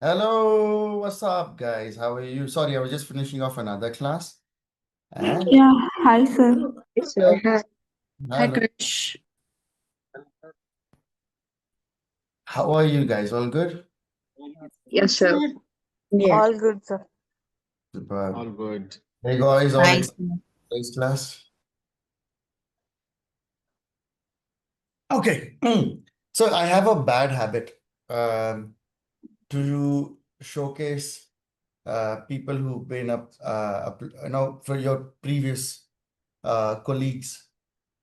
Hello, what's up, guys? How are you? Sorry, I was just finishing off another class. And Yeah, hi sir. Yes, sir. Hi. Hi, hello, Krish. how are you guys? All good? Yes, sir. Yeah. All good, sir. Superb. All good. Hey, guys, all Nice. excited for today's class? Okay. So I have a bad habit to showcase people who've been for your previous colleagues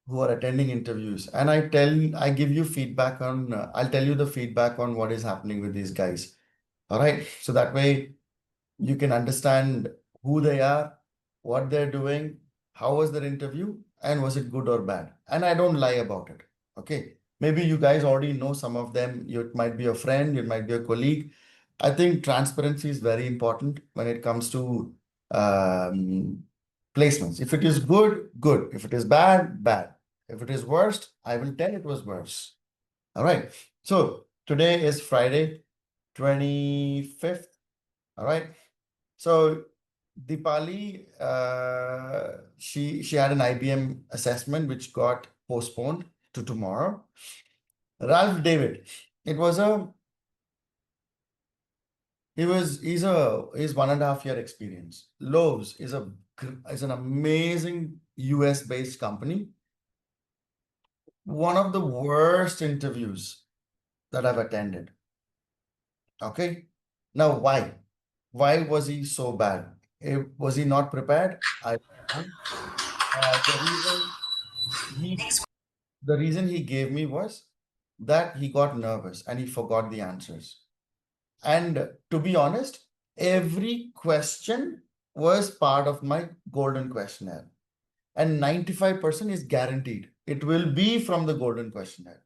who are attending interviews, and I give you feedback on, I'll tell you the feedback on what is happening with these guys. All right. So that way you can understand who they are, what they're doing, how was their interview, and was it good or bad. And I don't lie about it. Okay. Maybe you guys already know some of them. It might be a friend, it might be a colleague. I think transparency is very important when it comes to um, placements. If it is good, good. If it is bad, bad. If it is worst, I will tell it was worse. All right. So today is Friday, 25th. All right. So Dipali, she had an IBM assessment which got postponed to tomorrow. Ralph David, it was a he's 1.5 year experience. Lowe's is an amazing US based company. One of the worst interviews that I've attended. Okay. Now why? Why was he so bad? Was he not prepared? I don't know. The reason he the reason he gave me was that he got nervous and he forgot the answers. And to be honest, every question was part of my golden questionnaire. And 95% is guaranteed. It will be from the golden questionnaire.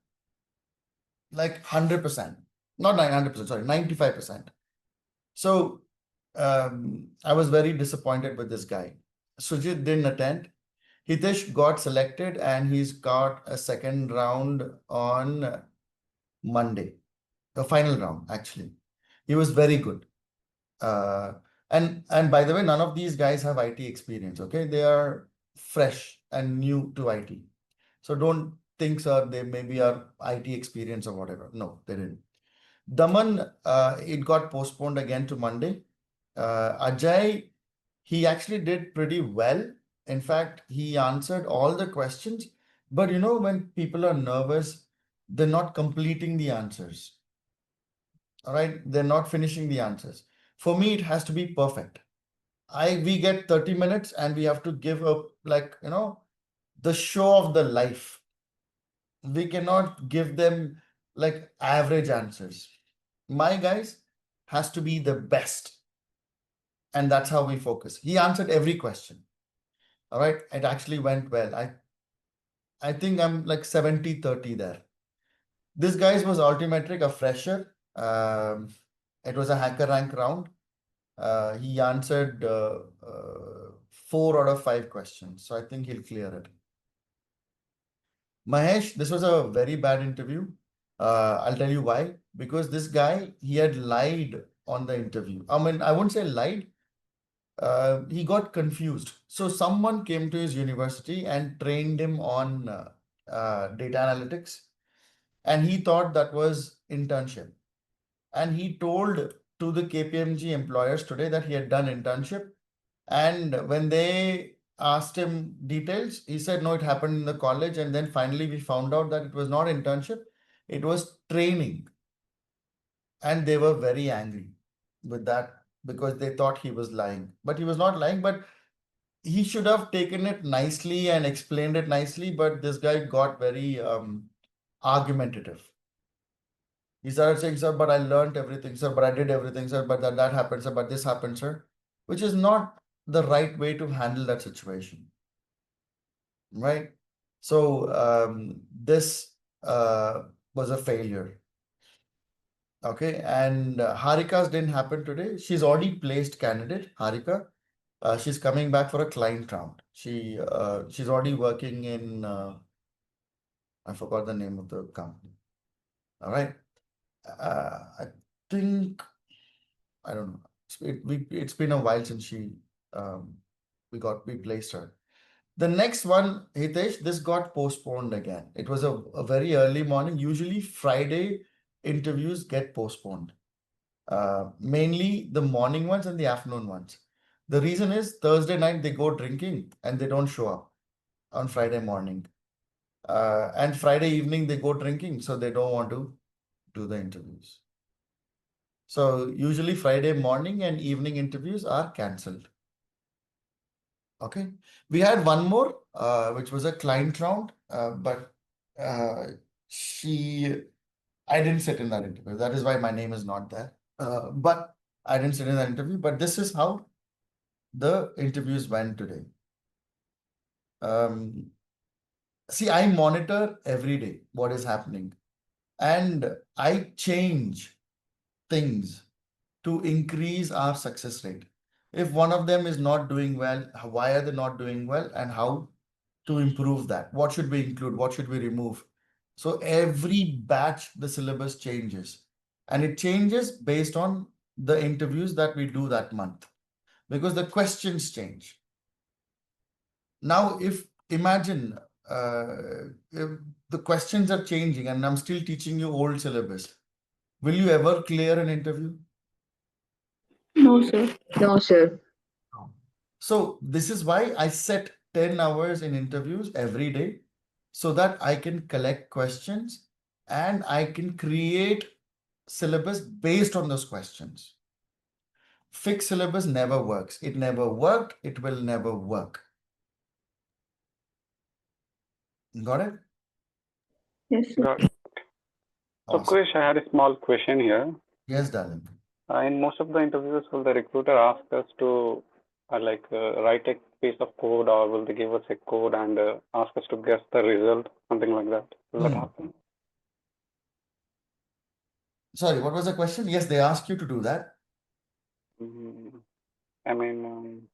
Like 100%. Not 900%, sorry, 95%. So I was very disappointed with this guy. Sujit didn't attend. Hitesh got selected and he's got a second round on Monday, the final round, actually. He was very good. Uh, and by the way, none of these guys have IT experience, okay? They are fresh and new to IT. So don't think, sir, they maybe are IT experience or whatever. No, they didn't. Daman, it got postponed again to Monday. Ajay, he actually did pretty well. In fact, he answered all the questions. But when people are nervous, they're not completing the answers. All right, they're not finishing the answers. For me, it has to be perfect. We get 30 minutes and we have to give up, like, the show of the life. We cannot give them like average answers. My guys has to be the best. And that's how we focus. He answered every question. All right. It actually went well. I think I'm like 70-30 there. This guy's was Altimetric, a fresher. It was a hacker rank round. He answered 4 out of 5 questions. So I think he'll clear it. Mahesh, this was a very bad interview. I'll tell you why. Because this guy, he had lied on the interview. I mean, I wouldn't say lied. He got confused. So someone came to his university and trained him on data analytics, and he thought that was internship. And he told to the KPMG employers today that he had done internship. And when they asked him details, he said, no, it happened in the college. And then finally, we found out that it was not internship, it was training. And they were very angry with that because they thought he was lying. But he was not lying, but he should have taken it nicely and explained it nicely. But this guy got very argumentative. He started saying, sir, but I learned everything, sir, but I did everything, sir, but that happened, sir, but this happened, sir, which is not the right way to handle that situation. Right? So this was a failure. Okay, and Harika's didn't happen today. She's already placed candidate, Harika. She's coming back for a client round. She's already working in I forgot the name of the company. All right. I think I don't know. It's been a while since um, we placed her. The next one, Hitesh, this got postponed again. It was a very early morning. Usually Friday interviews get postponed. Mainly the morning ones and the afternoon ones. The reason is Thursday night they go drinking and they don't show up on Friday morning. And Friday evening they go drinking, so they don't want to do the interviews. So usually Friday morning and evening interviews are cancelled. Okay. We had one more, which was a client round, but uh, she, I didn't sit in that interview. That is why my name is not there. But I didn't sit in that interview. But this is how the interviews went today. Um, See, I monitor every day what is happening, and I change things to increase our success rate. If one of them is not doing well, why are they not doing well, and how to improve that? What should we include? What should we remove? So every batch, the syllabus changes, and it changes based on the interviews that we do that month because the questions change. Now, if imagine if the questions are changing and I'm still teaching you old syllabus, will you ever clear an interview? No, sir. No, sir. No. So this is why I set 10 hours in interviews every day so that I can collect questions and I can create syllabus based on those questions. Fixed syllabus never works. It never worked. It will never work. Got it? Yes, sir. Got it. So, Awesome. Krish, I had a small question here. Yes, darling. In most of the interviews, will the recruiter ask us to write a piece of code, or will they give us a code and ask us to guess the result, something like that? Will that Hmm. happen? Sorry, what was the question? Yes, they ask you to do that. Mm, I mean,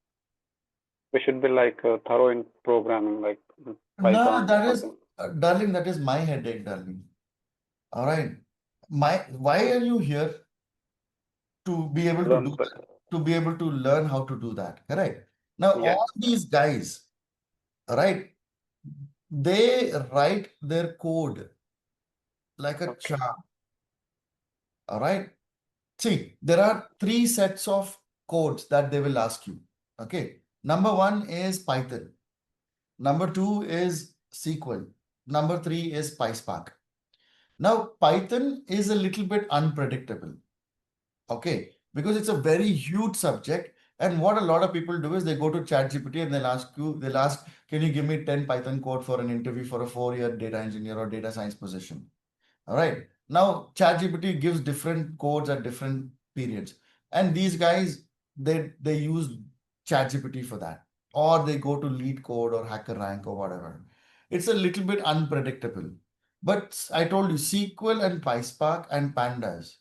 we should be like thorough in programming, like No, Python, that is, something. darling, that is my headache, darling. All right. Why are you here to be able to Learn do the, that? To be able to learn how to do that, correct? Now, yeah. all these guys, all right, they write their code like a Okay. charm. All right. See, there are three sets of codes that they will ask you. Okay. Number one is Python. Number two is SQL. Number three is PySpark. Now, Python is a little bit unpredictable. Okay. Because it's a very huge subject. And what a lot of people do is they go to ChatGPT and they'll ask, can you give me 10 Python code for an interview for a 4-year data engineer or data science position? All right. Now, ChatGPT gives different codes at different periods. And these guys, they use ChatGPT for that. Or they go to Lead Code or HackerRank or whatever. It's a little bit unpredictable. But I told you, SQL and PySpark and Pandas,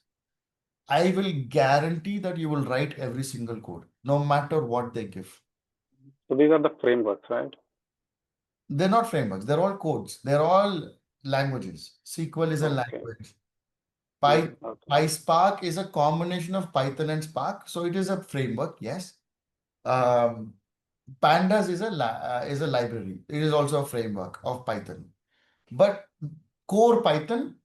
I will guarantee that you will write every single code, no matter what they give. So these are the frameworks, right? They're not frameworks, they're all codes, they're all languages. SQL is a Okay. language. Py, Okay. PySpark is a combination of Python and Spark, so it is a framework, yes. Um, Pandas is a library. It is also a framework of Python. But core Python,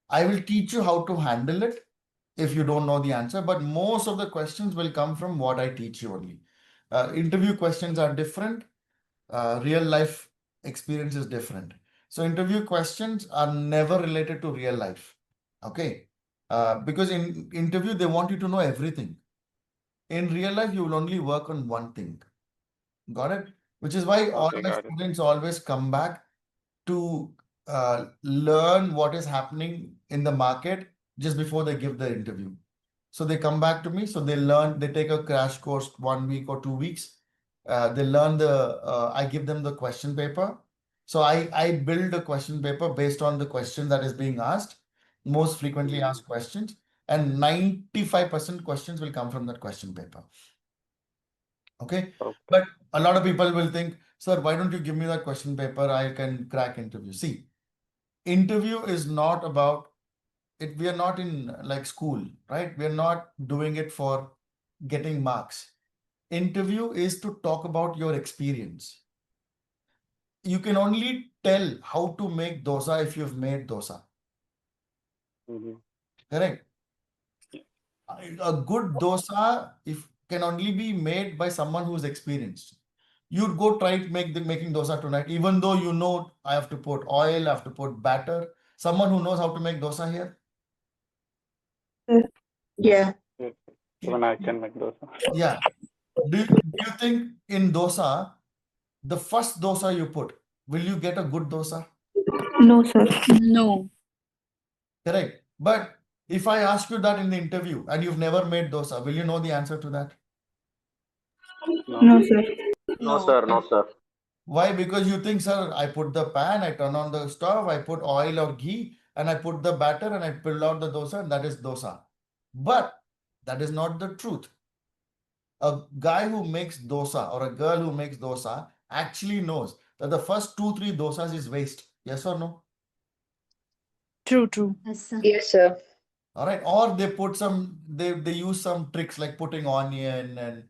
I will teach you how to handle it if you don't know the answer. But most of the questions will come from what I teach you only. Interview questions are different. Real life experience is different. So interview questions are never related to real life. Okay. Because in interview, they want you to know everything. In real life, you will only work on one thing. Got it? Which is why all Okay, my got it. students always come back to learn what is happening in the market just before they give the interview. So they come back to me. So they learn, they take a crash course 1 week or 2 weeks. They learn I give them the question paper. So I build a question paper based on the question that is being asked, most frequently Mm, asked questions, and 95% questions will come from that question paper. Okay. okay. But a lot of people will think, sir, why don't you give me that question paper? I can crack interview. See, interview is not about we are not in like school, right? We are not doing it for getting marks. Interview is to talk about your experience. You can only tell how to make dosa if you've made dosa. Mhm. Correct? A good dosa if can only be made by someone who's experienced. You'd go try to making dosa tonight, even though you know I have to put oil, I have to put batter. Someone who knows how to make dosa here? Yeah. Yes. Even I can make those. Yeah. Do you think in dosa, the first dosa you put, will you get a good dosa? No, sir. No. Correct. But if I ask you that in the interview and you've never made dosa, will you know the answer to that? No. No, sir. No. No, sir. Why? Because you think, sir, I put the pan, I turn on the stove, I put oil or ghee, and I put the batter and I pull out the dosa, and that is dosa. But that is not the truth. A guy who makes dosa or a girl who makes dosa actually knows that the first 2, 3 dosas is waste. Yes or no? True, true. Yes, sir. All right. Or they put some, they use some tricks like putting onion and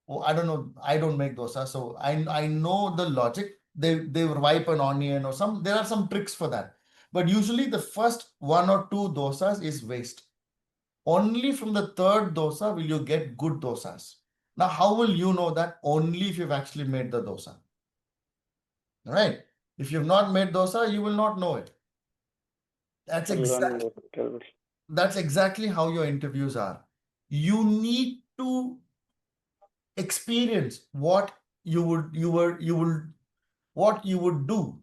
oh, I don't know. I don't make dosa, so I know the logic. They wipe an onion or some. There are some tricks for that, but usually the first 1 or 2 dosas is waste. Only from the third dosa will you get good dosas. Now, how will you know that? Only if you've actually made the dosa. All right. If you've not made dosa, you will not know it. That's Learning exactly those skills. that's exactly how your interviews are. You need to experience what what you would do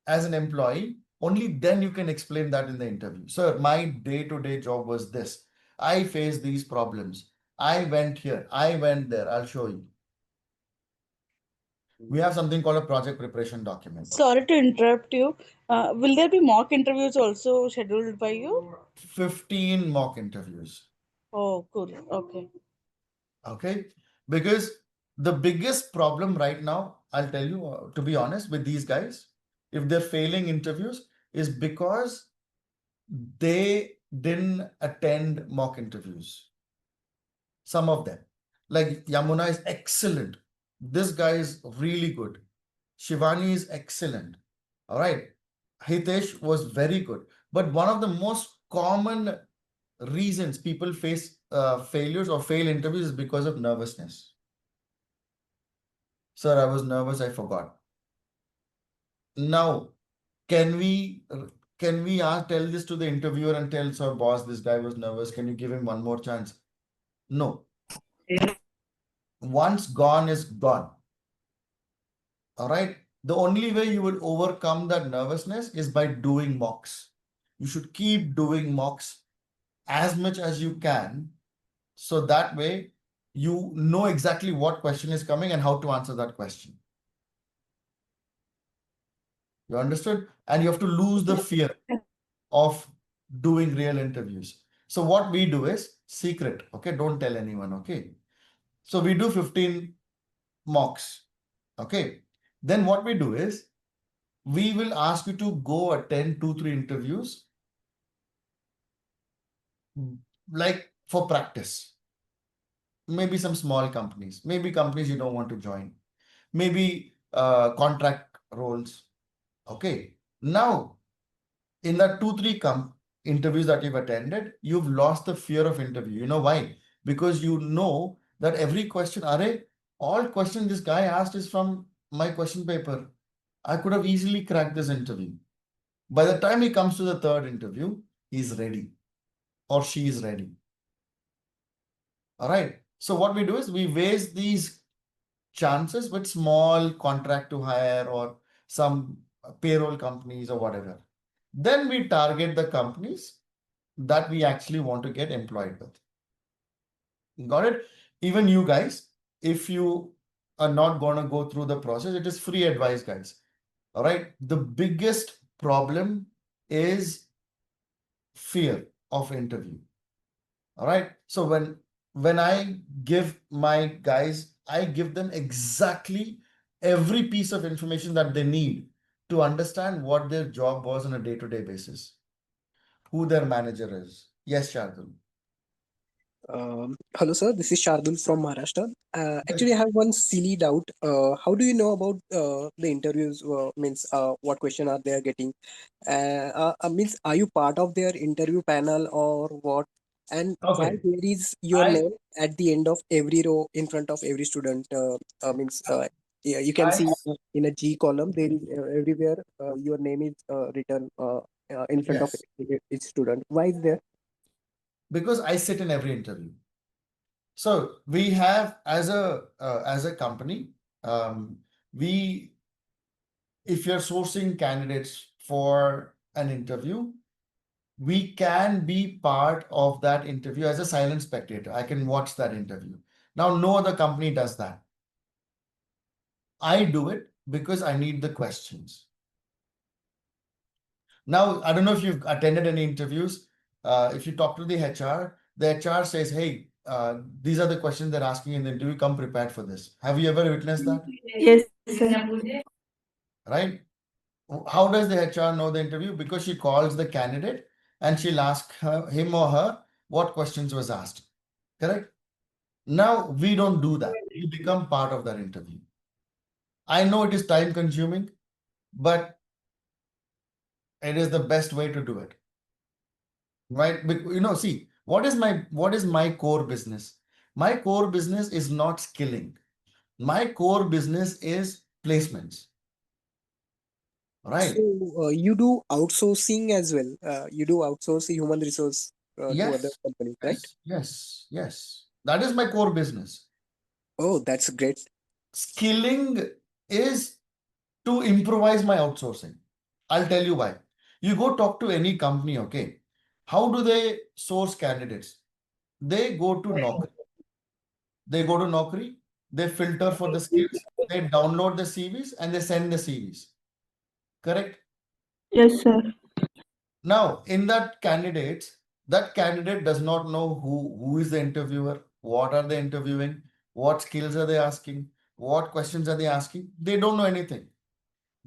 as an employee. Only then you can explain that in the interview. Sir, my day-to-day job was this. I faced these problems. I went here. I went there. I'll show you. We have something called a project preparation document. Sorry to interrupt you. Will there be mock interviews also scheduled by you? 15 mock interviews. Oh, cool. Okay. Okay. Because the biggest problem right now, I'll tell you, to be honest, with these guys, if they're failing interviews, is because they didn't attend mock interviews. Some of them, like Yamuna is excellent. This guy is really good. Shivani is excellent. All right. Hitesh was very good. But one of the most common reasons people face failures or fail interviews is because of nervousness. Sir, I was nervous, I forgot. Now, can we tell this to the interviewer and tell, sir, boss, this guy was nervous. Can you give him one more chance? No. Once gone is gone. All right. The only way you will overcome that nervousness is by doing mocks. You should keep doing mocks as much as you can. So that way you know exactly what question is coming and how to answer that question. You understood? And you have to lose the fear of doing real interviews. So what we do is secret. Okay. Don't tell anyone. Okay. So we do 15 mocks. Okay. Then what we do is we will ask you to go attend 2, 3 interviews like for practice. Maybe some small companies, maybe companies you don't want to join, maybe contract roles. Okay. Now, in that 2, 3 interviews that you've attended, you've lost the fear of interview. You know why? Because you know that every question, all question this guy asked is from my question paper. I could have easily cracked this interview. By the time he comes to the third interview, he's ready or she is ready. All right. So what we do is we waste these chances with small contract to hire or some payroll companies or whatever. Then we target the companies that we actually want to get employed with. Got it? Even you guys, if you are not going to go through the process, it is free advice, guys. All right. The biggest problem is fear of interview. All right. So when I give my guys, I give them exactly every piece of information that they need to understand what their job was on a day-to-day basis. who their manager is. Yes, Shardul. Hello, sir. This is Shardul from Maharashtra. Actually, I have one silly doubt. How do you know about the interviews? Means, what question are they getting? Means, are you part of their interview panel or what? And why Okay. there is your I name at the end of every row in front of every student? Yeah, you can I see in a G column there is everywhere your name is written in front of yes, each student. Why is there? because I sit in every interview. So we have as a company, we if you're sourcing candidates for an interview, we can be part of that interview as a silent spectator. I can watch that interview. Now, no other company does that. I do it because I need the questions. Now, I don't know if you've attended any interviews. If you talk to the HR says, hey, these are the questions they're asking in the interview. Come prepared for this. Have you ever witnessed that? Yes, sir. Right? How does the HR know the interview? Because she calls the candidate and she'll ask him or her what questions was asked. Correct? Now, we don't do that. We become part of that interview. I know it is time consuming, but it is the best way to do it. Right? See, what is my core business? My core business is not skilling. My core business is placements. So Right? you do outsourcing as well. You do outsource human resource to other Yes, companies, right? yes. That is my core business. Oh, that's great. Skilling is to improvise my outsourcing. I'll tell you why. You go talk to any company, okay? How do they source candidates? They go to Naukri. They go to Naukri, they filter for the skills, they download the CVs and they send the CVs. Correct? Yes, sir. Now, in that candidate does not know who is the interviewer, what are they interviewing, what skills are they asking, what questions are they asking. They don't know anything.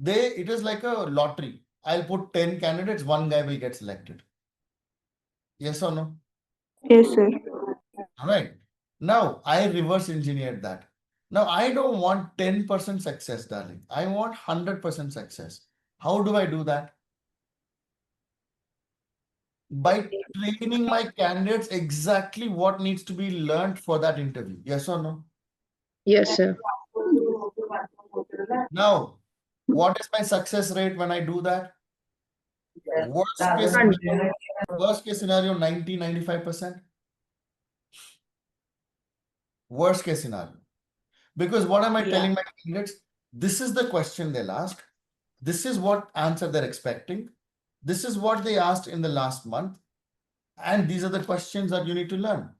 It is like a lottery. I'll put 10 candidates, one guy will get selected. Yes or no? Yes, sir. All right. Now I reverse engineered that. Now I don't want 10% success, darling. I want 100% success. How do I do that? By training my candidates exactly what needs to be learned for that interview. Yes or no? Yes, sir. Now, what is my success rate when I do that? Worst case Hundred. scenario, worst case scenario 90-95%. Worst case scenario. Because what am I Yeah. telling my candidates? This is the question they'll ask. This is what answer they're expecting. This is what they asked in the last month. And these are the questions that you need to learn.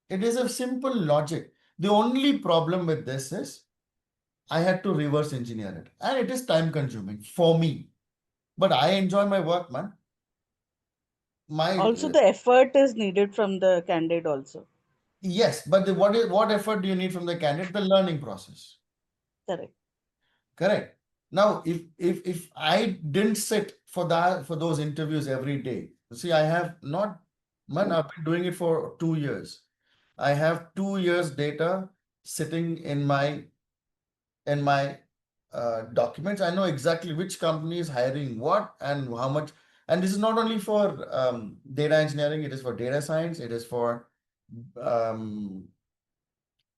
It is a simple logic. The only problem with this is I had to reverse engineer it. And it is time consuming for me. But I enjoy my work, man. Also, the effort is needed from the candidate also. Yes, but what effort do you need from the candidate? The learning process. Correct. Correct. Now, if I didn't sit for those interviews every day, see, I have not, man, I've been doing it for 2 years. I have 2 years data sitting in my documents. I know exactly which company is hiring what and how much. And this is not only for data engineering, it is for data science, it is for um,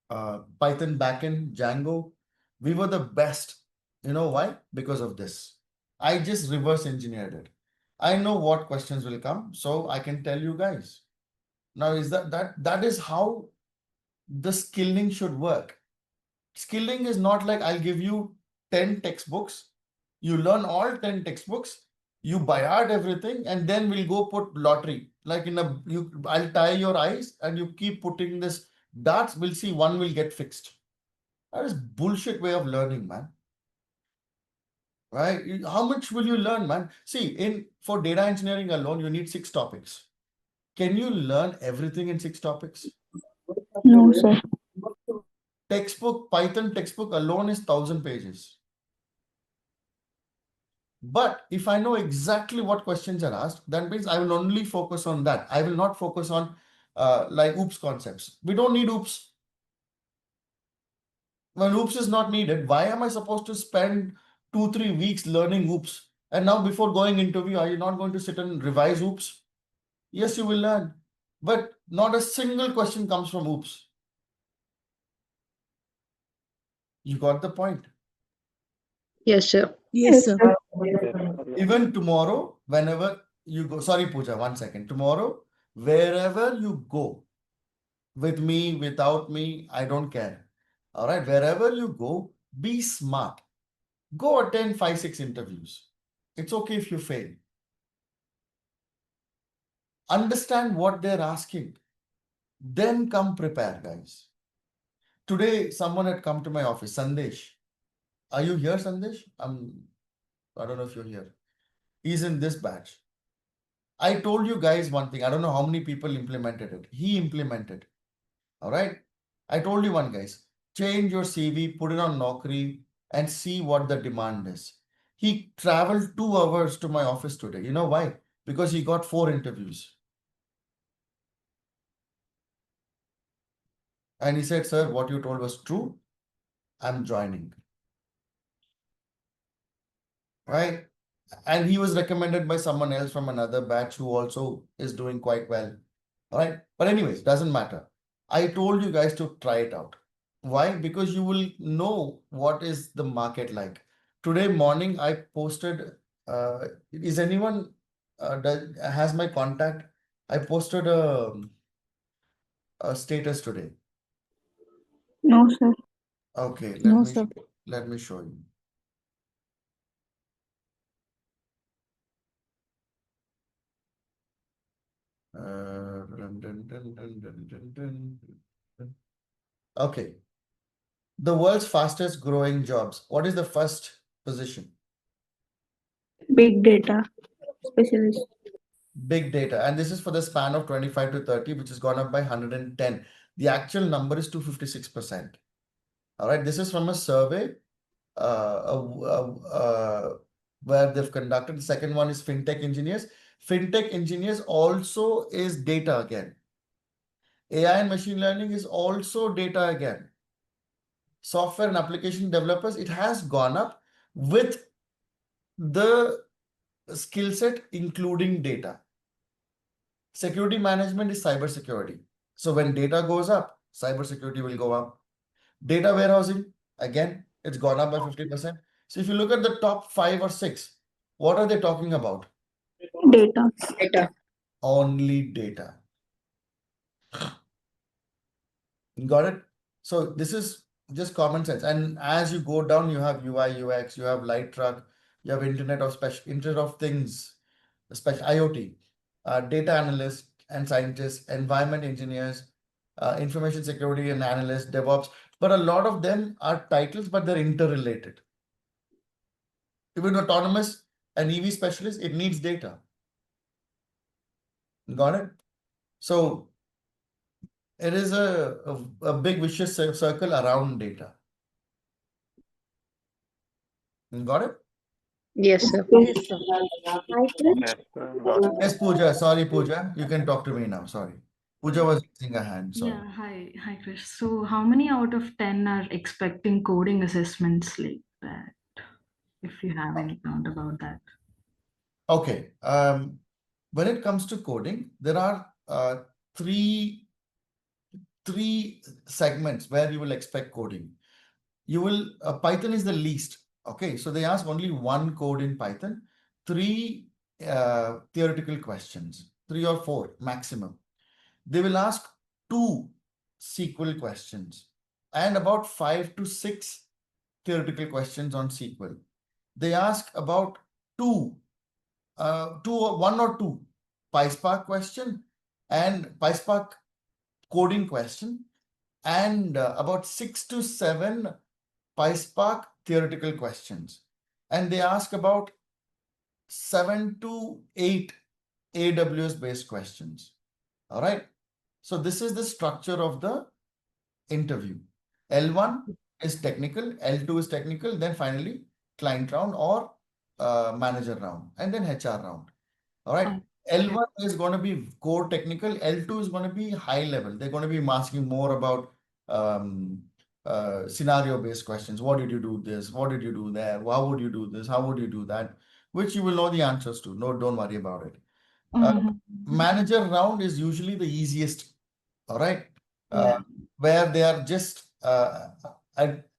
Python backend, Django. We were the best. You know why? Because of this. I just reverse engineered it. I know what questions will come, so I can tell you guys. Now, is that is how the skilling should work. Skilling is not like I'll give you 10 textbooks, you learn all 10 textbooks, you buy out everything, and then we'll go put lottery. Like I'll tie your eyes and you keep putting this darts, we'll see one will get fixed. That is bullshit way of learning, man. Right? How much will you learn, man? See, for data engineering alone, you need 6 topics. Can you learn everything in 6 topics? No, sir. Python textbook alone is 1,000 pages. But if I know exactly what questions are asked, that means I will only focus on that. I will not focus on like OOPS concepts. We don't need OOPS. When OOPS is not needed, why am I supposed to spend 2-3 weeks learning OOPS? And now before going interview, are you not going to sit and revise OOPS? Yes, you will learn. But not a single question comes from OOPS. You got the point. Yes, sir. Yes, sir. Yes, sir. Yeah. Even tomorrow, whenever you go, sorry, Pooja, 1 second. Tomorrow, wherever you go, with me, without me, I don't care. All right, wherever you go, be smart. Go attend 5-6 interviews. It's okay if you fail. Understand what they're asking. Then come prepare, guys. Today, someone had come to my office, Sandesh. Are you here, Sandesh? I don't know if you're here. He's in this batch. I told you guys one thing. I don't know how many people implemented it. He implemented. All right. I told you one, guys. Change your CV, put it on Naukri, and see what the demand is. He traveled 2 hours to my office today. You know why? Because he got 4 interviews. And he said, "Sir, what you told was true. I'm joining." Right? And he was recommended by someone else from another batch who also is doing quite well. All right. But anyways, doesn't matter. I told you guys to try it out. Why? Because you will know what is the market like. Today morning, I posted. Is anyone has my contact? I posted a status today. No, sir. Okay, No, sir. let me show you. Okay. The world's fastest growing jobs. What is the first position? Big data specialist. Big data. And this is for the span of 25 to 30, which has gone up by 110. The actual number is 256%. All right. This is from a survey where they've conducted. The second one is fintech engineers. Fintech engineers also is data again. AI and machine learning is also data again. Software and application developers, it has gone up with the skill set, including data. Security management is cybersecurity. So when data goes up, cybersecurity will go up. Data warehousing, again, it's gone up by 50%. So if you look at the top 5 or 6, what are they talking about? Data. Data. Only data. Got it? So this is just common sense. And as you go down, you have UI, UX, you have light truck, you have Internet of Things, special IoT, data analysts and scientists, environment engineers, information security and analysts, DevOps. But a lot of them are titles, but they're interrelated. Even autonomous and EV specialist, it needs data. Got it? So it is a big vicious circle around data. Got it? Yes, sir. Yes, sir. Yes, sir. Got it. Yes, Pooja. Sorry, Pooja. You can talk to me now. Sorry. Pooja was raising a hand. Sorry. Yeah, hi, Chris. So, how many out of 10 are expecting coding assessments like that? If you have any count about that. Okay. When it comes to coding, there are three segments where you will expect coding. You will Python is the least. Okay, so they ask only one code in Python, 3 theoretical questions, 3 or 4 maximum. They will ask 2 SQL questions and about 5 to 6 theoretical questions on SQL. They ask about 1 or 2 PySpark question and PySpark coding question, and about 6 to 7 PySpark theoretical questions. And they ask about 7 to 8 AWS based questions. All right. So this is the structure of the interview. L1 is technical, L2 is technical, then finally client round or manager round, and then HR round. All right. Okay. L1 is going to be core technical. L2 is going to be high level. They're going to be asking more about scenario-based questions. What did you do this? What did you do there? How would you do this? How would you do that? Which you will know the answers to. No, don't worry about it. Mhm. Manager round is usually the easiest. All right. Yeah. Where they are just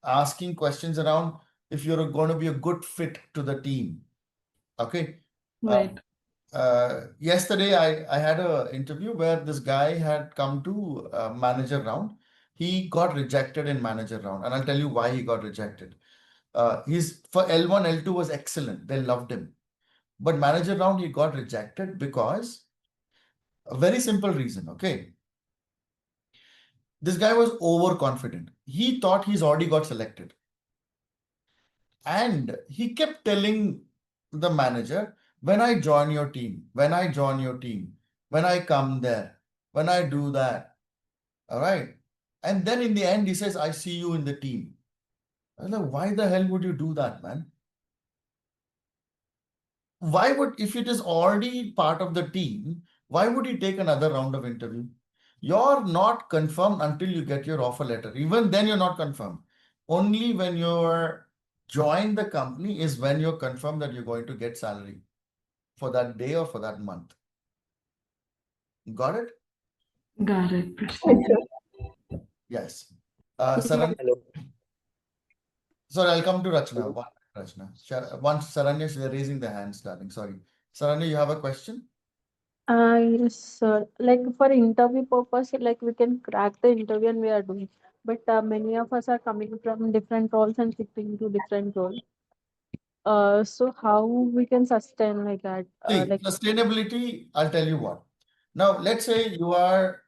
asking questions around if you're going to be a good fit to the team. Okay. Right. Yesterday, I had an interview where this guy had come to manager round. He got rejected in manager round, and I'll tell you why he got rejected. He's for L1, L2 was excellent. They loved him. But manager round, he got rejected because a very simple reason. Okay. This guy was overconfident. He thought he's already got selected. And he kept telling the manager, when I join your team, when I join your team, when I come there, when I do that. All right. And then in the end, he says, I see you in the team. I was like, why the hell would you do that, man? Why would, if it is already part of the team, why would you take another round of interview? You're not confirmed until you get your offer letter. Even then, you're not confirmed. Only when you're join the company is when you're confirmed that you're going to get salary for that day or for that month. Got it? Got it. Yes. Saran, Hello. sorry, I'll come to Rachna. Once Saranya is raising the hands, darling. Sorry. Saranya, you have a question? Yes, sir. Like for interview purpose, like we can crack the interview and we are doing. But many of us are coming from different roles and shifting to different roles. So how we can sustain like that? See, Like sustainability, I'll tell you what. Now, let's say you are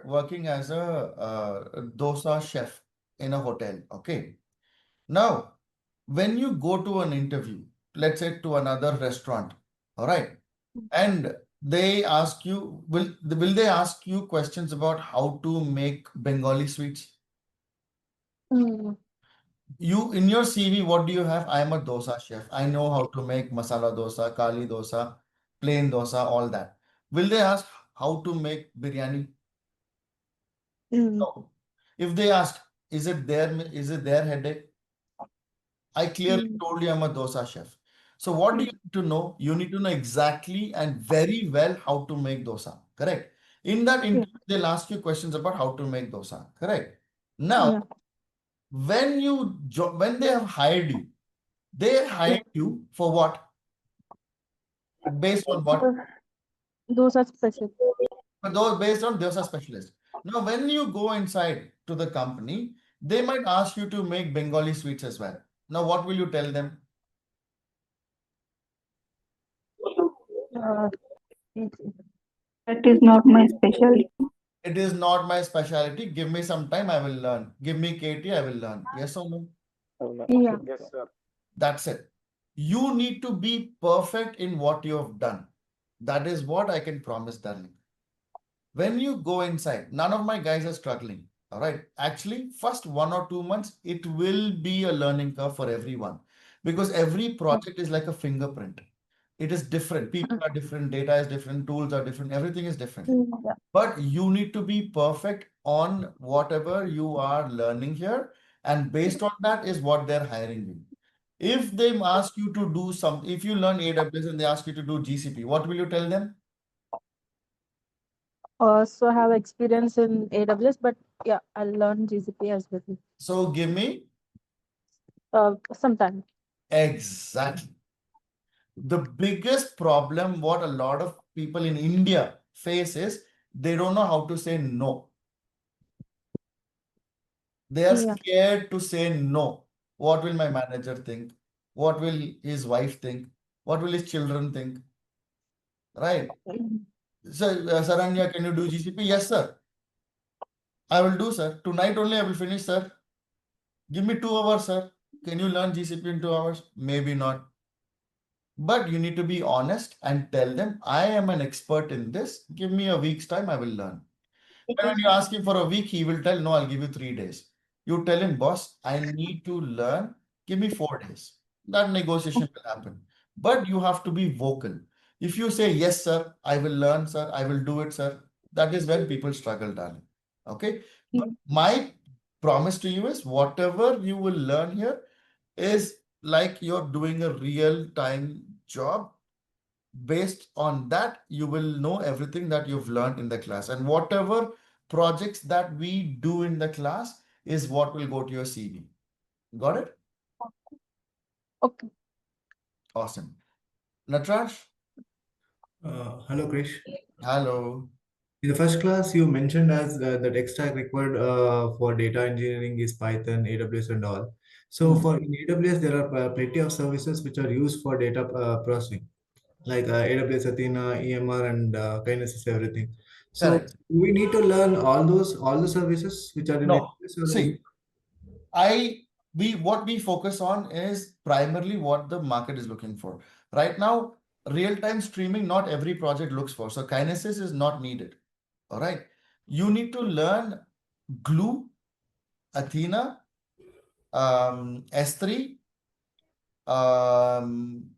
working as a dosa chef in a hotel, okay? Now, when you go to an interview, let's say to another restaurant, all right, and they ask you, will they ask you questions about how to make Bengali sweets? mm, You in your CV, what do you have? I am a dosa chef. I know how to make masala dosa, kali dosa, plain dosa, all that. Will they ask how to make biryani? mm, No. If they ask, is it their headache? I clearly mm, told you I'm a dosa chef. So what do you need to know? You need to know exactly and very well how to make dosa. Correct. In that yeah, interview, they'll ask you questions about how to make dosa. Correct. yeah. Now, when they have hired you, they hired you for what? Based on what? Uh, those are specific. For those based on dosa specialist. Now, when you go inside to the company, they might ask you to make Bengali sweets as well. Now, what will you tell them? Uh, that is not my specialty. It is not my specialty. Give me some time, I will learn. Give me KT, I will learn. Yes or no? Yeah. Yes, sir. That's it. You need to be perfect in what you have done. That is what I can promise, darling. When you go inside, none of my guys are struggling. All right. Actually, first 1 or 2 months, it will be a learning curve for everyone because every project is like a fingerprint. It is different. People are different, data is different, tools are different, everything is different. Yeah. But you need to be perfect on whatever you are learning here. And based on that is what they're hiring you. If they ask you to do something, if you learn AWS and they ask you to do GCP, what will you tell them? So I have experience in AWS, but yeah, I'll learn GCP as well. So give me Sometime. exactly. The biggest problem what a lot of people in India face is they don't know how to say no. They are Yeah. scared to say no. What will my manager think? What will his wife think? What will his children think? Right? So, Saranya, can you do GCP? Yes, sir. I will do, sir. Tonight only I will finish, sir. Give me 2 hours, sir. Can you learn GCP in 2 hours? Maybe not. But you need to be honest and tell them, I am an expert in this. Give me a week's time, I will learn. And when you ask him for a week, he will tell, no, I'll give you 3 days. You tell him, boss, I need to learn. Give me 4 days. that negotiation will happen. But you have to be vocal. If you say, yes, sir, I will learn, sir, I will do it, sir, that is when people struggle, darling. Okay. But my promise to you is whatever you will learn here is like you're doing a real time job. Based on that, you will know everything that you've learned in the class. And whatever projects that we do in the class is what will go to your CV. Got it? Okay. Awesome. Natraj? Hello, Krish. Hello. In the first class, you mentioned as the tech stack required for data engineering is Python, AWS, and all. So for in AWS, there are plenty of services which are used for data processing, like AWS Athena, EMR, and Kinesis, everything. So Correct. do we need to learn all the services which are in No, AWS? Or see, what we focus on is primarily what the market is looking for. Right now, real-time streaming, not every project looks for. So Kinesis is not needed. All right. You need to learn Glue, Athena, S3, um,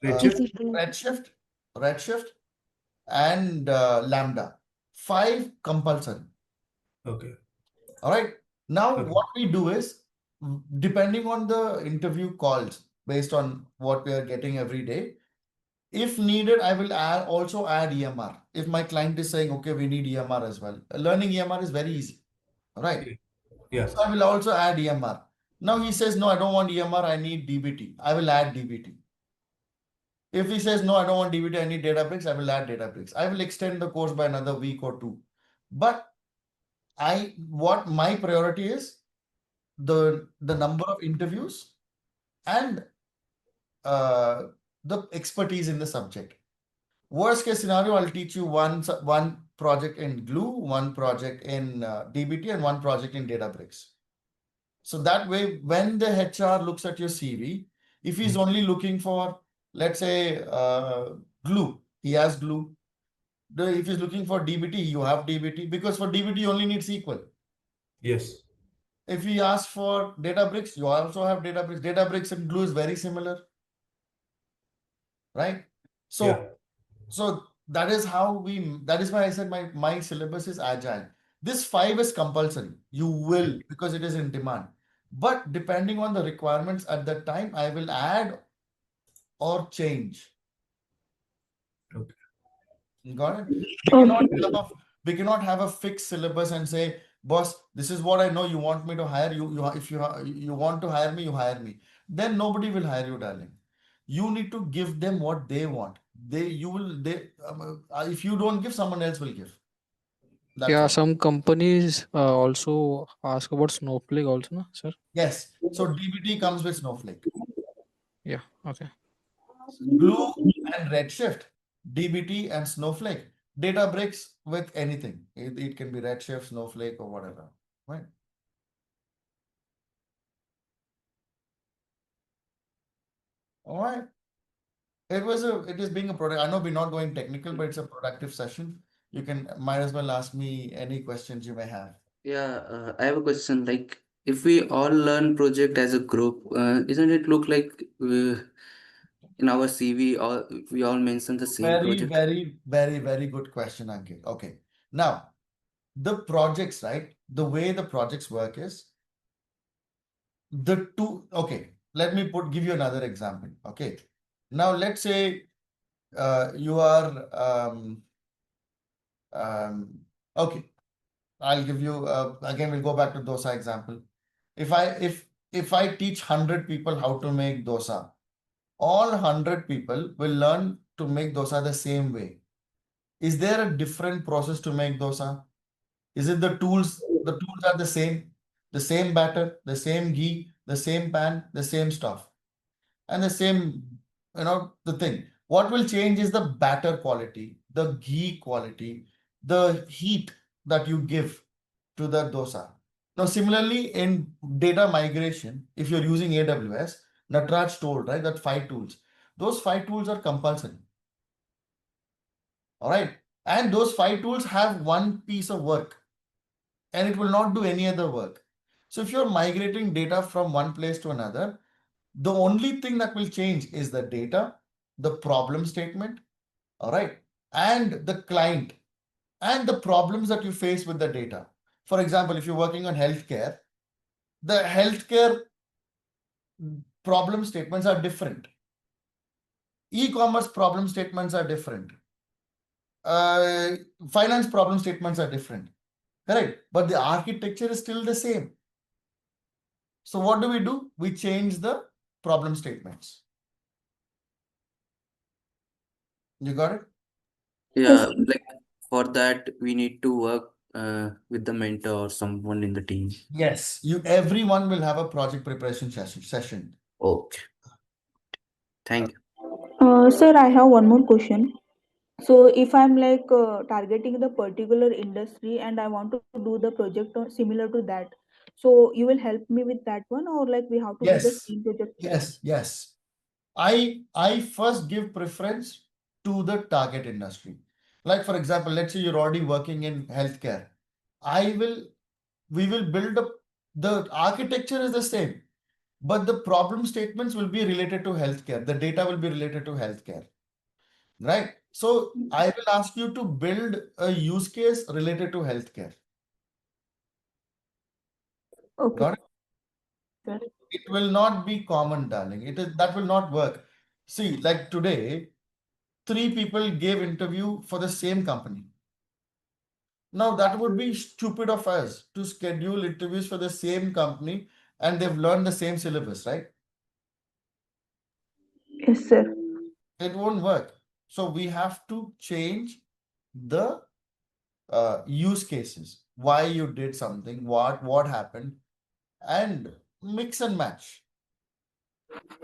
Redshift? Redshift, Redshift, and Lambda. 5 compulsory. Okay. All right. Now, Okay. what we do is, depending on the interview calls, based on what we are getting every day, if needed, I will also add EMR. If my client is saying, okay, we need EMR as well. Learning EMR is very easy. All right. Yeah. So I will also add EMR. Now he says, no, I don't want EMR, I need DBT. I will add DBT. If he says, no, I don't want DBT, I need Databricks, I will add Databricks. I will extend the course by another week or 2. But what my priority is, the number of interviews and the expertise in the subject. Worst case scenario, I'll teach you one project in Glue, one project in DBT, and one project in Databricks. So that way, when the HR looks at your CV, if he's only looking for, let's say, Glue, he has Glue. If he's looking for DBT, you have DBT, because for DBT you only need SQL. Yes. If he asks for Databricks, you also have Databricks. Databricks and Glue is very similar, right? So, Yeah. so that is that is why I said my syllabus is agile. This 5 is compulsory. You will, because it is in demand. But depending on the requirements at that time, I will add or change. Okay. You got it? Okay. We cannot have a fixed syllabus and say, boss, this is what I know you want me to hire you. If you want to hire me, you hire me. Then nobody will hire you, darling. You need to give them what they want. If you don't give, someone else will give. That's Yeah, all. some companies also ask about Snowflake also, no, sir? Yes. So DBT comes with Snowflake. Yeah, okay. Glue and Redshift, DBT and Snowflake. Databricks with anything. It can be Redshift, Snowflake, or whatever. Right? All right. It is being a product. I know we're not going technical, but it's a productive session. You can might as well ask me any questions you may have. Yeah, I have a question. Like, if we all learn project as a group, isn't it look like in our CV, or we all mention the same Very, project? very, very, very good question, Ankit. Okay. Now, the projects, right? The way the projects work is okay, let me give you another example. Okay. Now, let's say you are, okay, I'll give you, again, we'll go back to dosa example. If I teach 100 people how to make dosa, all 100 people will learn to make dosa the same way. Is there a different process to make dosa? Is it the tools? The tools are the same batter, the same ghee, the same pan, the same stuff, and the same, the thing. What will change is the batter quality, the ghee quality, the heat that you give to the dosa. Now, similarly, in data migration, if you're using AWS, Natraj told, right, that 5 tools. Those 5 tools are compulsory. All right. And those 5 tools have one piece of work and it will not do any other work. So if you're migrating data from one place to another, The only thing that will change is the data, the problem statement, all right, and the client and the problems that you face with the data. For example, if you're working on healthcare, the healthcare problem statements are different. E-commerce problem statements are different. Uh, Finance problem statements are different. Correct. But the architecture is still the same. So what do? We change the problem statements. You got it? Yeah, like for that we need to work with the mentor or someone in the team. Yes. Everyone will have a project preparation session. Okay, thank you. Sir, I have one more question. So, if I'm like targeting the particular industry and I want to do the project similar to that, so you will help me with that one, or like we have to do the Yes. same project? Yes. I first give preference to the target industry. Like for example, let's say you're already working in healthcare. We will build up the architecture is the same, but the problem statements will be related to healthcare. The data will be related to healthcare, right? So I will ask you to build a use case related to healthcare. Okay, Got it? sir. It will not be common, darling. That will not work. See, like today, 3 people gave interview for the same company. Now that would be stupid of us to schedule interviews for the same company and they've learned the same syllabus, right? Yes, sir. It won't work. So we have to change the use cases. Why you did something, what happened, and mix and match.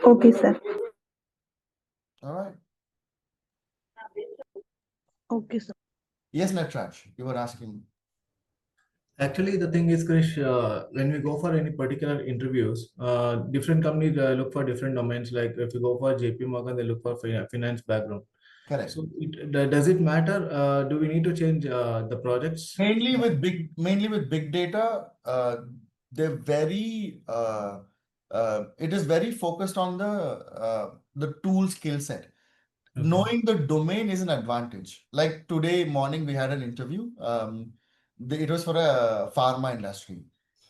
Okay, sir. All right. Okay, sir. Yes, Natraj, you were asking. Actually, the thing is, Krish, when we go for any particular interviews, different companies look for different domains. Like if you go for JP Morgan, they look for finance background. Correct. So does it matter? Do we need to change the projects? Mainly with big data, they're very it is very focused on the tool skill set. Okay. Knowing the domain is an advantage. Like today morning, we had an interview. It was for a pharma industry.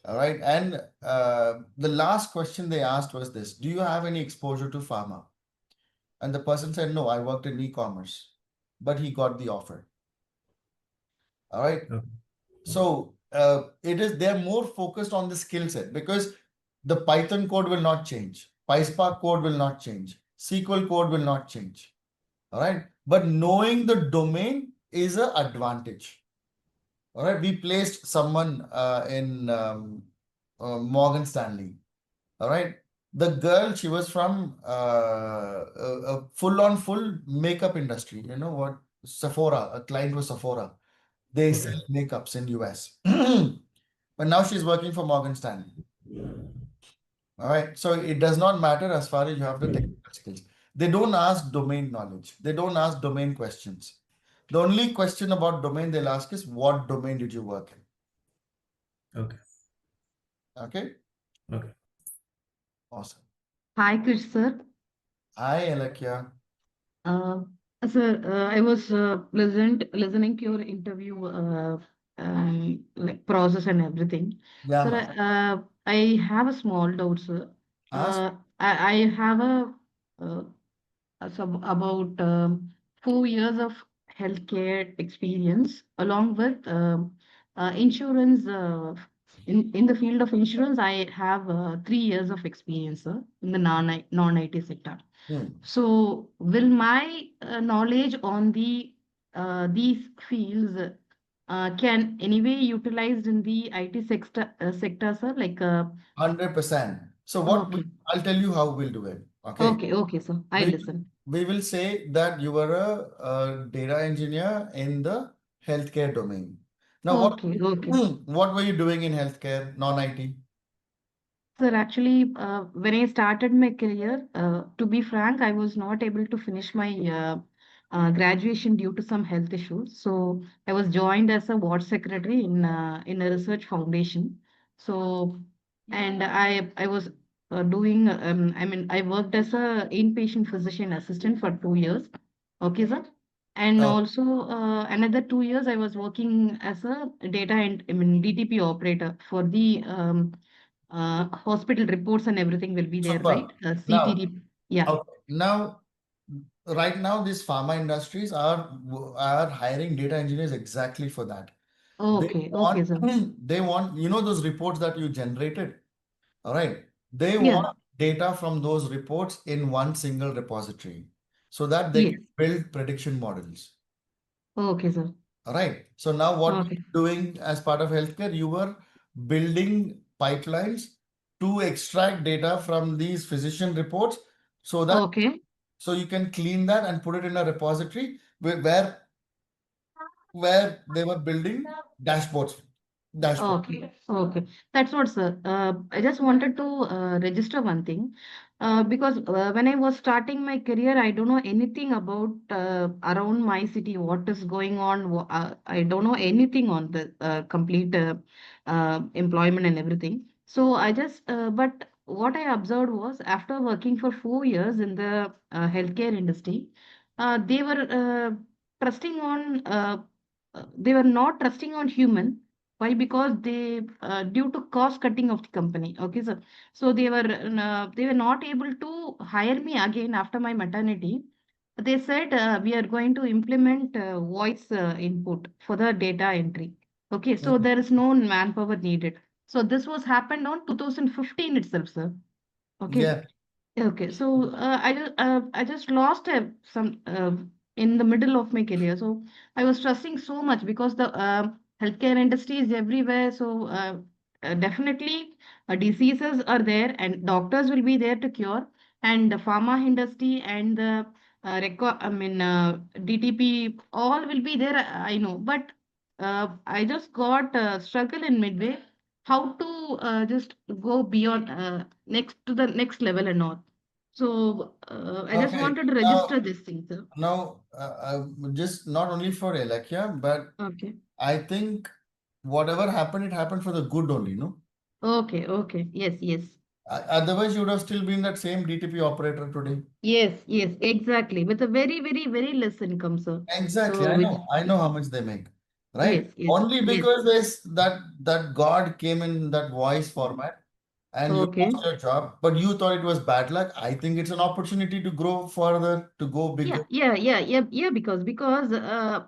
All right. And the last question they asked was this: do you have any exposure to pharma? And the person said, no, I worked in e-commerce, but he got the offer. All right. Okay. So they're more focused on the skill set because the Python code will not change. PySpark code will not change. SQL code will not change. All right. But knowing the domain is an advantage. All right. We placed someone in Morgan Stanley. All right. The girl, she was from a full makeup industry. You know what? Sephora, a client was Sephora. They Okay. sell makeups in US. But now she's working for Morgan Stanley. All right. So it does not matter as far as you have the technical skills. They don't ask domain knowledge. They don't ask domain questions. The only question about domain they'll ask is what domain did you work in? Okay. Okay. Okay. Awesome. Hi, Krish sir. Hi, Alakya. Uh, Sir, I was listening to your interview like process and everything. Yeah, Sir, ma. I have a small doubt, sir. Ask. I have uh, about 4 years of healthcare experience along with insurance. In the field of insurance, I have 3 years of experience, sir, in the non-IT sector. Hmm. So, will my knowledge on these fields can anyway utilized in the IT sector, sir? Like, 100%. So okay, I'll tell you how we'll do it. Okay. okay, sir. I We, listen. we will say that you were a data engineer in the healthcare domain. Now, Okay, okay. what were you doing in healthcare, non-IT? Sir, actually, when I started my career, to be frank, I was not able to finish my graduation due to some health issues. So I was joined as a ward secretary in a research foundation. So, and I was doing, I mean, I worked as a inpatient physician assistant for 2 years. Okay, sir. And Oh, also another 2 years I was working as a data and I mean DTP operator for the hospital reports and everything will be there, superb. right? Now, CTD. Yeah. okay, now, right now, these pharma industries are hiring data engineers exactly for that. They Okay. Okay, want sir. they want, you know, those reports that you generated, all right? They Yeah. want data from those reports in one single repository so that they can Yes. build prediction models. Okay, sir. All right. So now what Okay. you're doing as part of healthcare, you were building pipelines to extract data from these physician reports so that Okay. so you can clean that and put it in a repository where they were building dashboards. Dashboard. Okay, okay. That's what, sir. I just wanted to register one thing. Because when I was starting my career, I don't know anything about around my city, what is going on. I don't know anything on the complete employment and everything. So I just, but what I observed was after working for 4 years in the healthcare industry, they were trusting on, they were not trusting on human. Why? Because they, due to cost cutting of the company. Okay, so they were not able to hire me again after my maternity. They said we are going to implement voice input for the data entry. Okay, so Mm. there is no manpower needed. So this was happened on 2015 itself, sir. Okay. Yeah. Okay, so I just lost some in the middle of my career. So I was trusting so much because the healthcare industry is everywhere. So definitely diseases are there and doctors will be there to cure. And the pharma industry and the DTP all will be there. I know, but I just got struggle in midway how to just go beyond next to the next level and all. So I just Okay. wanted to register Now, this thing, sir. just not only for Alekia, but Okay. I think whatever happened, it happened for the good only, no? Okay. Okay. Yes. Yes. Otherwise, you would have still been that same DTP operator today. Yes. Yes. Exactly. With a very, very, very less income, sir. Exactly. So which, I know how much they make, right? yes. Yes. Only Yes. because there's that God came in that voice format and you Okay. lost your job, but you thought it was bad luck. I think it's an opportunity to grow further, to go Yeah, bigger. yeah, because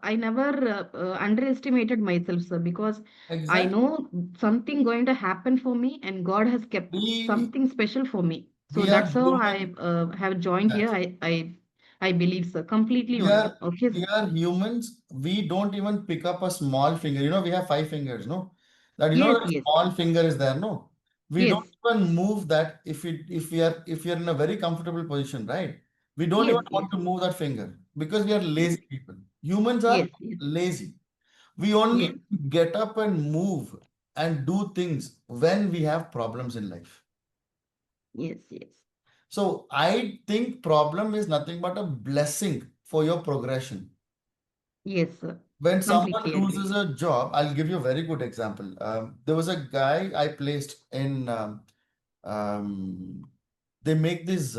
I never underestimated myself, sir, because I Exactly. know something going to happen for me, and God has kept We something special for me. So we are that's how I human. have joined here. Yes. I believe, sir, completely We on you. are Okay, we sir. are humans. We don't even pick up a small finger. You know, we have 5 fingers, no? That Yes, that yes, small finger is there, no? We yes, don't even move that if we are in a very comfortable position, right? We don't yes, even yes, want to move that finger because we are yes, lazy people. Humans are yes, yes, lazy. We only yes, get up and move and do things when we have problems in life. yes, yes, So I think problem is nothing but a blessing for your progression. yes, sir. When someone Completely agree. loses a job, I'll give you a very good example. There was a guy I placed in, um, they make these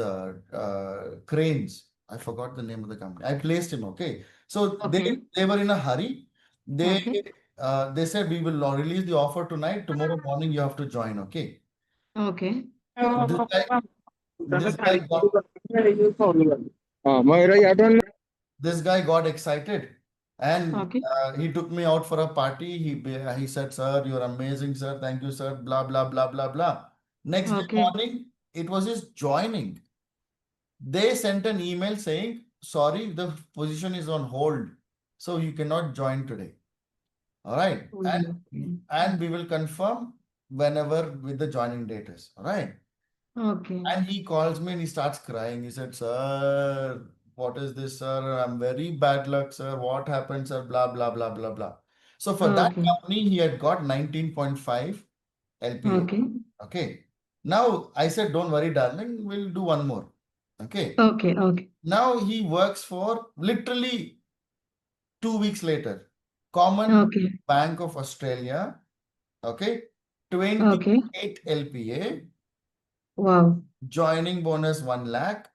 cranes. I forgot the name of the company. I placed him, okay. So Okay, they were in a hurry. They okay, they said we will release the offer tonight. Tomorrow morning you have to join, okay. okay, So this guy got this guy got excited and okay, he took me out for a party. He said, "Sir, you're amazing, sir. Thank you, sir." Blah blah blah blah blah. Next day okay. morning, it was his joining. They sent an email saying, "Sorry, the position is on hold, so you cannot join today." All right, Oh, yeah. Yeah. and we will confirm whenever with the joining date is. All right. Okay. And he calls me and he starts crying. He said, "Sir, what is this, sir? I'm very bad luck, sir. What happened, sir? Blah, blah, blah, blah, blah." So for that Okay. company, he had got 19.5 LPA. Okay. Okay. Now I said, "Don't worry, darling. We'll do one more." Okay. Okay. Okay. Now he works for literally 2 weeks later. Common Okay. Bank of Australia. Okay. Okay. 28 LPA. Wow. Joining bonus 1 lakh.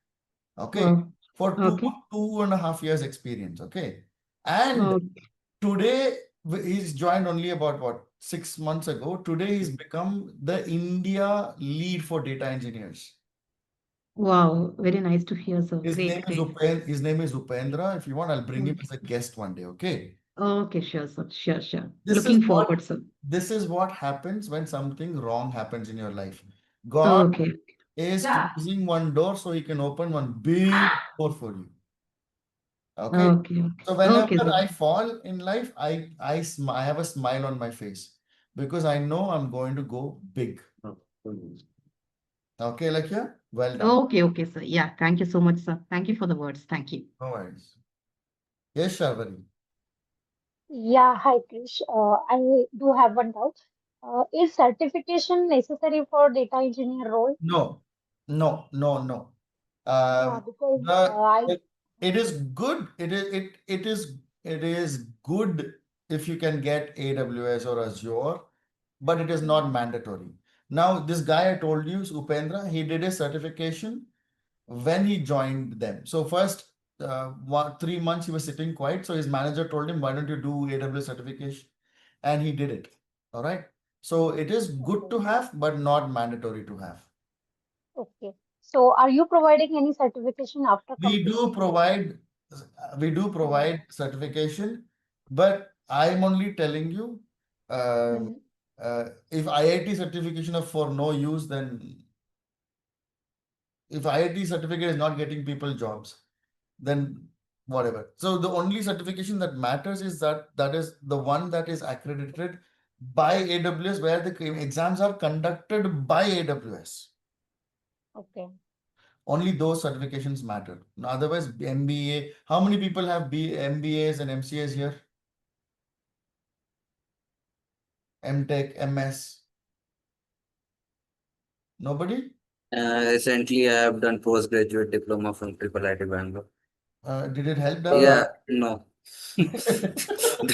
Okay. Wow. For Okay. 2.5 years experience. Okay. And Okay. today he's joined only about what 6 months ago. Today he's become the India lead for data engineers. Wow. Very nice to hear, sir. His name Great, is great. His name is Upendra. If you want, I'll bring him Okay. as a guest one day. Okay. Okay, sure, sir. Sure, sure. This is Looking what forward, sir. this is what happens when something wrong happens in your life. God Okay. is closing one door so he can open one big door for you. Okay. Okay. So Okay, whenever sir. I fall in life, I have a smile on my face because I know I'm going to go big. Okay, Lakshya? Well done. Okay, okay, sir. Yeah. Thank you so much, sir. Thank you for the words. Thank you. No worries. Yes, Sharvari. Yeah, hi Krish. I do have one doubt. Is certification necessary for data engineer role? No, no. Yeah, because The I it is good. It is good if you can get AWS or Azure, but it is not mandatory. Now, this guy I told you, Upendra, he did a certification when he joined them. So first 3 months he was sitting quiet. So his manager told him, why don't you do AWS certification? And he did it. All right. So it is good to okay. have, but not mandatory to have. Okay. So are you providing any certification after We do completion? provide Mm-hmm. certification, but I'm only telling you um, Mm-hmm. if IIT certification is for no use, then if IIT certificate is not getting people jobs, then whatever. So the only certification that matters is that is the one that is accredited by AWS, where the exams are conducted by AWS. Okay. Only those certifications matter. Otherwise, MBA. How many people have MBAs and MCAs here? MTech, MS. Nobody? Recently, I have done postgraduate diploma from Triple IT Bangalore. Did it help, Yeah, darling? no.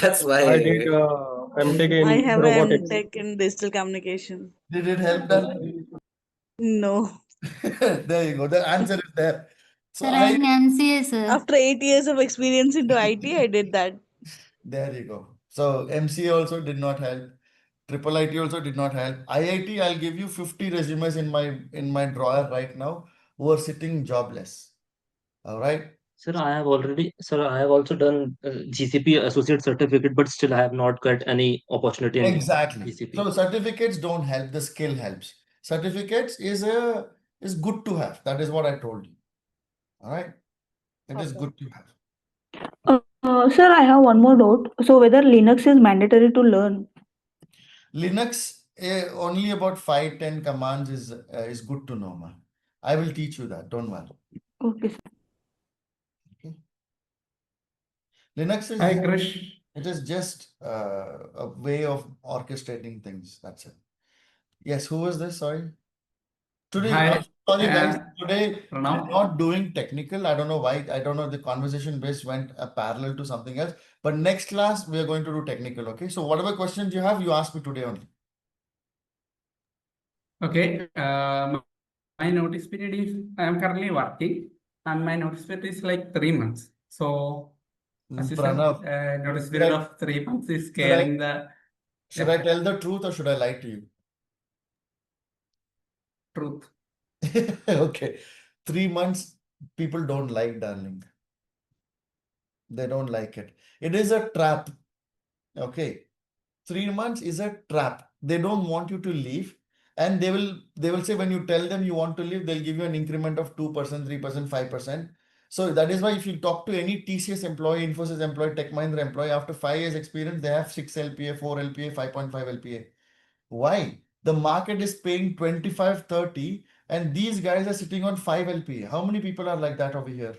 That's why. I did MTech I in have an robotics. tech in digital communication. Did it help, darling? No. There you go. The answer is there. So Sir, I'm MCA, sir. After 8 years of experience into IT, I did that. there you go. So MCA also did not help. Triple IT also did not help. IIT, I'll give you 50 resumes in my drawer right now who are sitting jobless. All right. Sir, I have also done GCP associate certificate, but still I have not got any opportunity in Exactly. GCP. So certificates don't help, the skill helps. Certificates is good to have. That is what I told you. All right. It is Okay. good to have. Sir, I have one more doubt. So whether Linux is mandatory to learn? Linux, only about 5-10 commands is good to know, man. I will teach you that. Don't worry. Okay, sir. Okay. Linux Hi, is Krish. it is just a way of orchestrating things. That's it. Yes, who was this? Sorry. Today, I'm Hi, sorry guys. Today I'm Pranav. not doing technical. I don't know why. I don't know. The conversation base went parallel to something else. But next class we are going to do technical. Okay. So whatever questions you have, you ask me today only. Okay, my notice period is I am currently working, and my notice period is like 3 months. So, as you said, Pranav, notice should period I of 3 months is should I scaling the should I tell the truth or should I lie to you? truth. Okay. 3 months, people don't like, darling. They don't like it. It is a trap. Okay. 3 months is a trap. They don't want you to leave. And they will say when you tell them you want to leave, they'll give you an increment of 2%, 3%, 5%. So that is why if you talk to any TCS employee, Infosys employee, Tech Mahindra employee, after 5 years experience, they have 6 LPA, 4 LPA, 5.5 LPA. Why? The market is paying 25, 30, and these guys are sitting on 5 LPA. How many people are like that over here?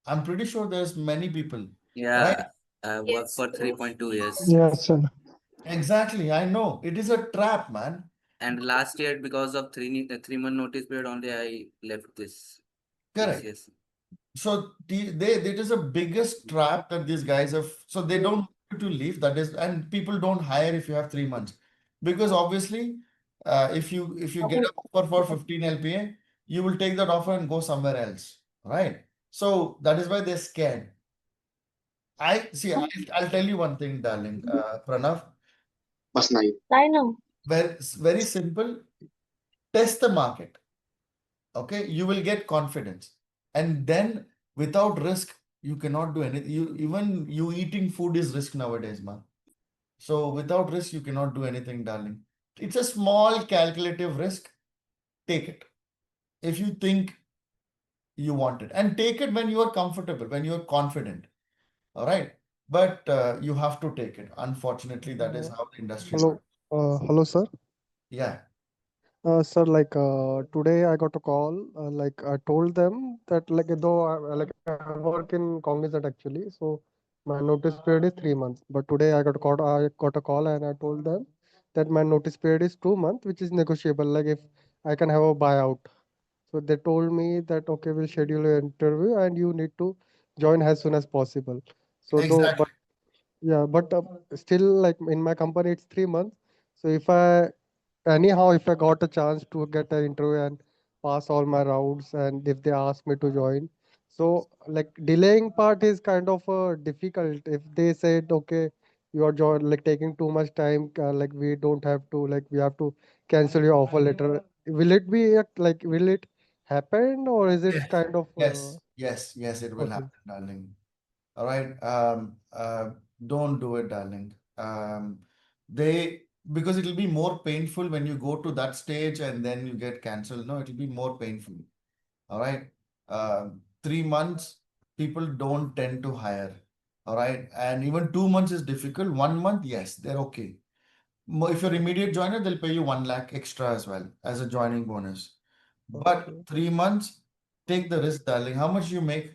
I'm pretty sure there's many people, right? Yeah, I worked for 3.2 years. Yes, sir. Exactly. I know. It is a trap, man. And last year, because of 3 month notice period only, I left this Correct. TCS. So it is the biggest trap that these guys have. So they don't want you to leave. That is, and people don't hire if you have 3 months, because obviously if you get an offer for 15 LPA, you will take that offer and go somewhere else, right? So that is why they're scared. I see. I'll tell you one thing, darling, Pranav. I know. Very simple. Test the market. Okay, you will get confidence, and then without risk, you cannot do anything. Even you eating food is risk nowadays, man. So without risk, you cannot do anything, darling. It's a small calculative risk. Take it if you think you want it, and take it when you are comfortable, when you are confident. All right, but you have to take it. Unfortunately, that is how the industry Hello, works. hello, sir. Yeah. Sir, like today I got a call. Like I told them that like though I work in Cognizant actually, so my notice period is 3 months. But today I got a call and I told them that my notice period is 2 months, which is negotiable. Like if I can have a buyout. So they told me that okay, we'll schedule an interview and you need to join as soon as possible. So though, Exactly. but yeah, but still like in my company it's 3 months. So if I anyhow if I got a chance to get an interview and pass all my rounds and if they ask me to join, so like delaying part is kind of difficult. If they said okay, you are like taking too much time, like we don't have to, like we have to cancel your offer letter, will it be like will it happen or is it Yes. kind of Yes, it will okay? happen, darling. All right. Don't do it, darling. They because it'll be more painful when you go to that stage and then you get cancelled. No, it'll be more painful. All right. 3 months, people don't tend to hire. All right. And even 2 months is difficult. 1 month, yes, they're okay. If you're immediate joiner, they'll pay you 1 lakh extra as well as a joining bonus. But Okay. 3 months, take the risk, darling. How much you make?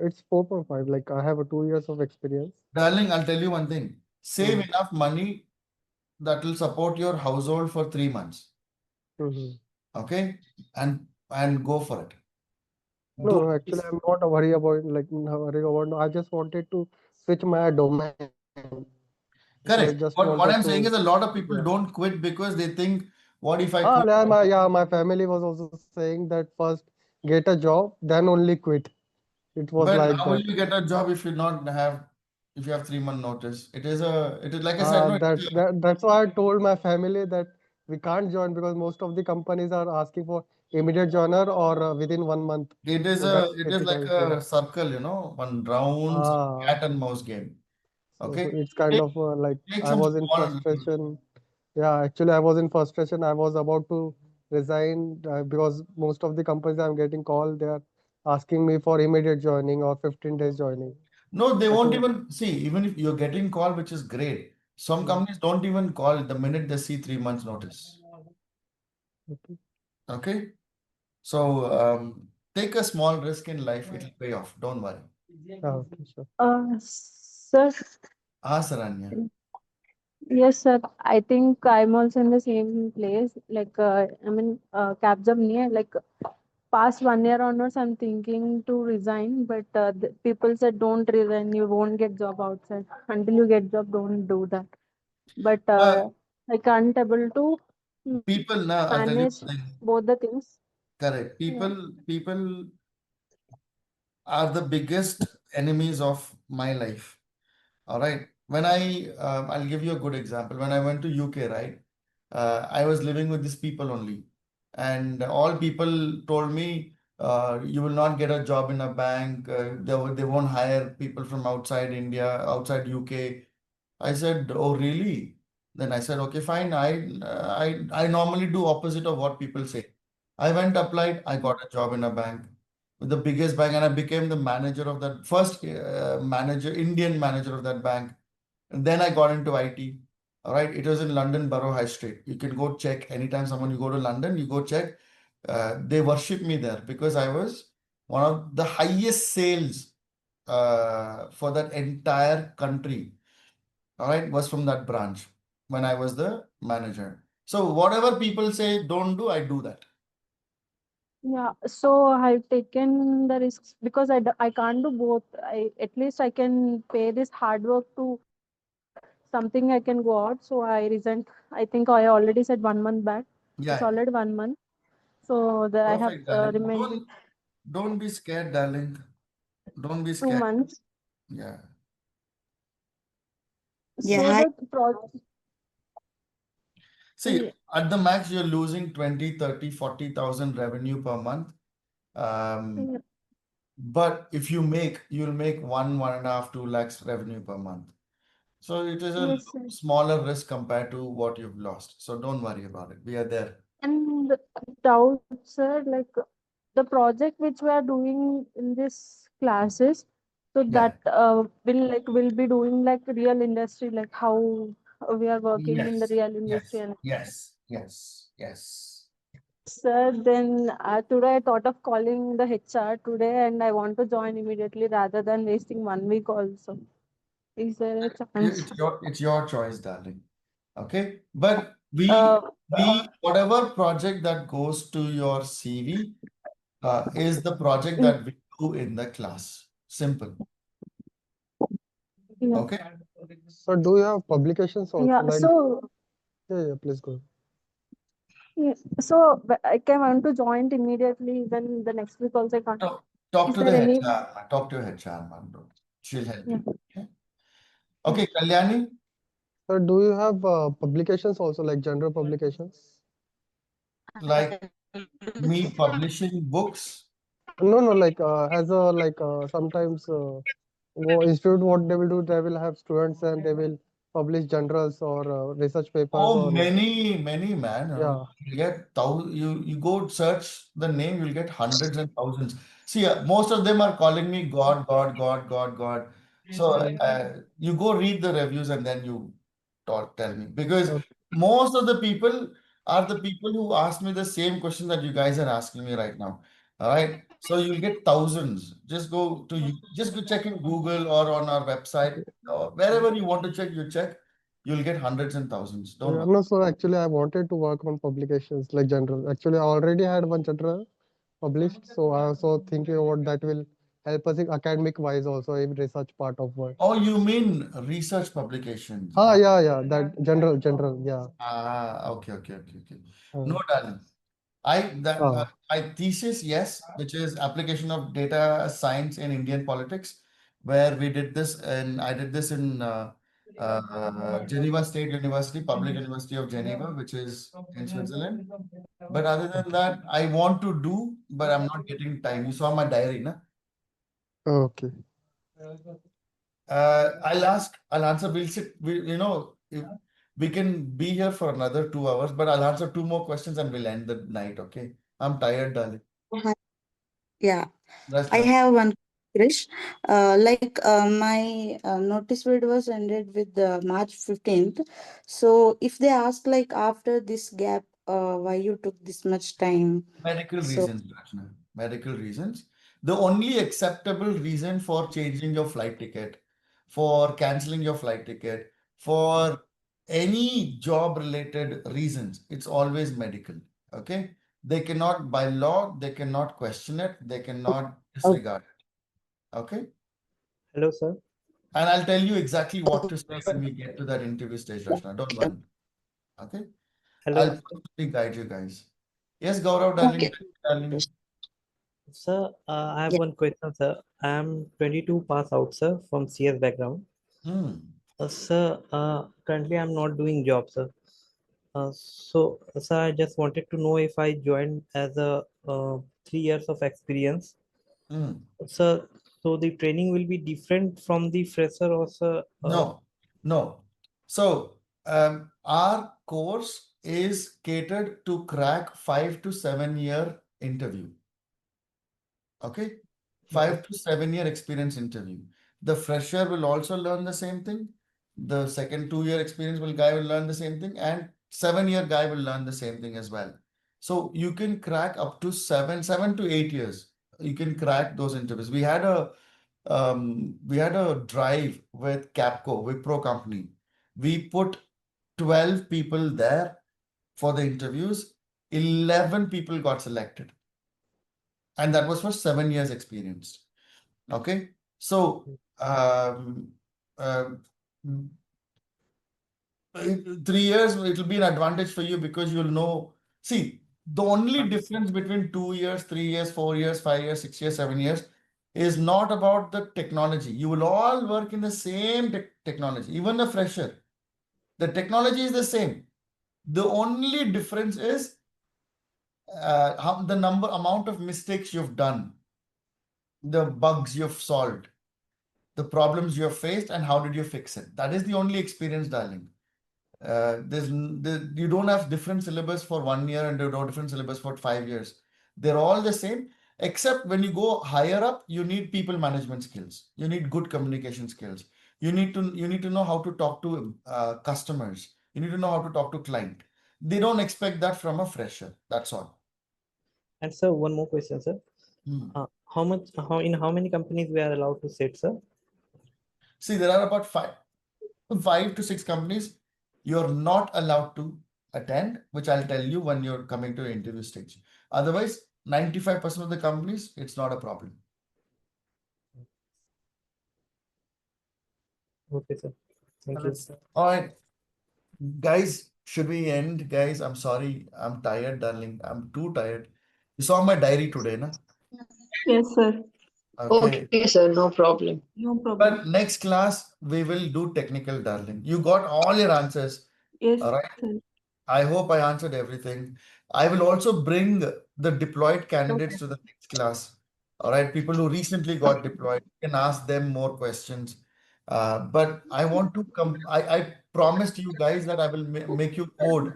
It's 4.5. Like I have a 2 years of experience. Darling, I'll tell you one thing. Save Mm-hmm. enough money that will support your household for 3 months. Mm-hmm. Okay? And go for it. No, Don't no, actually, I'm not worried about like not worried about. No, I just wanted to switch my domain. So I just correct. wanted What I'm to, saying is a lot of yeah. people don't quit because they think, what if I Ah, quit? yeah, my family was also saying that first get a job, then only quit. It was But like how will that. you get a job if you have 3 month notice? It is like I said, no, That's why I told my family that we can't join because most of the companies are asking for immediate joiner or within 1 month. So that's it is like difficult. Yeah. a circle, one round Ah. cat and mouse game. So Okay? it's kind Take, of like take I some was in small. frustration. Yeah, actually, I was in frustration. I was about to resign because most of the companies I'm getting called, they are asking me for immediate joining or 15 days joining. No, they I won't told, even see, even if you're getting call, which is great. Some mm, companies don't even call the minute they see 3 months notice. okay, Okay? So take a small risk in life, it'll pay off. Don't worry. okay, sure. Sir, Saranya. yes, sir. I think I'm also in the same place. Like, Capgemini, नहीं है. Like, past 1 year onwards, I'm thinking to resign, but the people said don't resign. You won't get job outside. Until you get job, don't do that. But Uh, I can't able to People, now I'll tell you manage one thing. both the things. Correct. Yeah. People are the biggest enemies of my life. All right. I'll give you a good example. When I went to UK, right, I was living with these people only, and all people told me, you will not get a job in a bank. They won't hire people from outside India, outside UK. I said, oh, really? Then I said, okay, fine. I normally do opposite of what people say. I went, applied, I got a job in a bank, with the biggest bank, and I became the manager of that first Indian manager of that bank. And then I got into IT. All right, it was in London Borough High Street. You can go check anytime someone you go to London, you go check. They worship me there because I was one of the highest sales for that entire country. All right, was from that branch when I was the manager. So whatever people say don't do, I do that. Yeah, so I've taken the risks because I can't do both. At least I can pay this hard work to something I can go out. So I resigned. I think I already said 1 month back. It's Yeah, already 1 month. So I have perfect, darling. remained with Don't be scared, darling. Don't be two scared. months. Yeah. So Yeah, hi. the project. See, at the max, you're losing 20, 30, 40,000 revenue per month. Um, but if you'll make 1.5, 2 lakhs revenue per month. So it is a Yes, sir. smaller risk compared to what you've lost. So don't worry about it. We are there. And doubt, sir, like the project which we are doing in this classes, so Yeah. that will be doing like real industry, like how we are working in the Yes. real industry. Yes. And Yes. Yes. Yes. sir, then today I thought of calling the HR today, and I want to join immediately rather than wasting 1 week also. Is there a chance? It's your choice, darling. Okay. But Uh, whatever project that goes to your CV is the project mm, that we do in the class. Simple. yeah. Okay. So do you have publications also? Yeah. Like, So yeah, please go. yeah. So I can want to join immediately. Then the next week also I can't. Talk Is to there the any? HR. Talk to HR, man. Bro. She'll help Yeah. you. Okay. Okay, Kalyani. So do you have publications also, like general publications? Like me publishing books. No, no, like as a like sometimes institute, what they will do, they will have students and they will publish journals or research papers Oh, or like, many, man. yeah. You get you go search the name, you'll get hundreds and thousands. See, most of them are calling me God, God, God, God, God. So you go read the reviews and then you tell me, because Okay. most of the people are the people who ask me the same question that you guys are asking me right now. All right. So you'll get thousands. Just go check in Google or on our website, or wherever you want to check, you check. You'll get hundreds and thousands. Don't Yeah, worry. no, so actually I wanted to work on publications like general. Actually, I already had one journal published, so I also thinking about that will help us in academic wise also in research part of work. Oh, you mean research publications? Yeah, yeah, that general, yeah. Okay. Uh, No, darling. uh, My thesis, yes, which is application of data science in Indian politics, where we did this, and I did this in Geneva State University, Public University of Geneva, which is in Switzerland. But other than that, I want to do, but I'm not getting time. You saw my diary, na? okay. I'll answer. If we can be here for another 2 hours, but I'll answer two more questions and we'll end the night. Okay. I'm tired, darling. Hi. Yeah, Rest, I rest. have one, Krish. My notice period was ended with March 15th. So if they ask like after this gap, why you took this much time? Medical So reasons, Rachna. Medical reasons. The only acceptable reason for changing your flight ticket, for canceling your flight ticket, for any job related reasons, it's always medical. Okay. They cannot, by law, they cannot question it, they cannot oh, disregard it. Okay. Hello, sir. And I'll tell you exactly what to say when we get to that interview stage, Rachna. Don't worry. Okay. I'll Hello, personally guide you guys. Yes, Gaurav, darling. okay. Darling. sir. I have Yeah. one question, sir. I'm 22 pass out, sir, from CS background. Hmm. Sir, currently I'm not doing job, sir. Sir, I just wanted to know if I joined as a 3 years of experience, Hmm. sir. So the training will be different from the fresher, or sir? No. So, our course is catered to crack 5 to 7 year interview. Okay. Okay. 5 to 7 year experience interview. The fresher will also learn the same thing. The second 2 year experience guy will learn the same thing, and 7 year guy will learn the same thing as well. So you can crack up to 7 to 8 years. You can crack those interviews. We had a drive with Capco, Wipro company. We put 12 people there for the interviews. 11 people got selected, and that was for 7 years experience. Okay. So, um, uh, 3 years, it will be an advantage for you because you'll know. See, the only difference between 2 years, 3 years, 4 years, 5 years, 6 years, 7 years is not about the technology. You will all work in the same technology, even a fresher. The technology is the same. The only difference is how the amount of mistakes you've done, the bugs you've solved, the problems you have faced, and how did you fix it. That is the only experience, darling. You don't have different syllabus for 1 year and you don't different syllabus for 5 years. They're all the same, except when you go higher up, you need people management skills. You need good communication skills. You need to know how to talk to customers. You need to know how to talk to client. They don't expect that from a fresher. That's all. And sir, one more question, sir. Hmm. How many companies we are allowed to sit, sir? See, there are about five to six companies you're not allowed to attend, which I'll tell you when you're coming to interview stage. Otherwise, 95% of the companies, it's not a problem. Okay, sir. Thank you. All right, guys, should we end? Guys, I'm sorry. I'm tired, darling. I'm too tired. You saw my diary today, na? Yes, sir. Okay. Okay, sir, no problem. No problem. But next class, we will do technical, darling. You got all your answers. Yes, All right. sir. I hope I answered everything. I will also bring the deployed candidates to the next class. All right, people who recently got deployed, you can ask them more questions. But I want to come. I promised you guys that I will make you code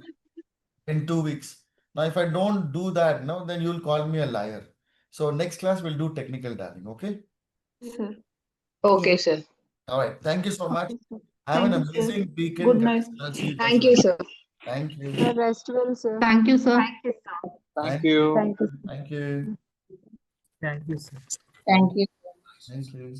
in 2 weeks. Now, if I don't do that, no, then you'll call me a liar. So next class we'll do technical, darling. Okay. Yes, sir. Okay, sir. All right. Thank you so much. Okay, sir. Have an Thank you, sir. amazing Good weekend, night. guys. I'll see you guys Thank you, later. sir. Thank you. Rest well, sir. Thank you, sir. Thank Thank you. you. Thank you. Thank you. Thank you, sir. Thank you. Thank you.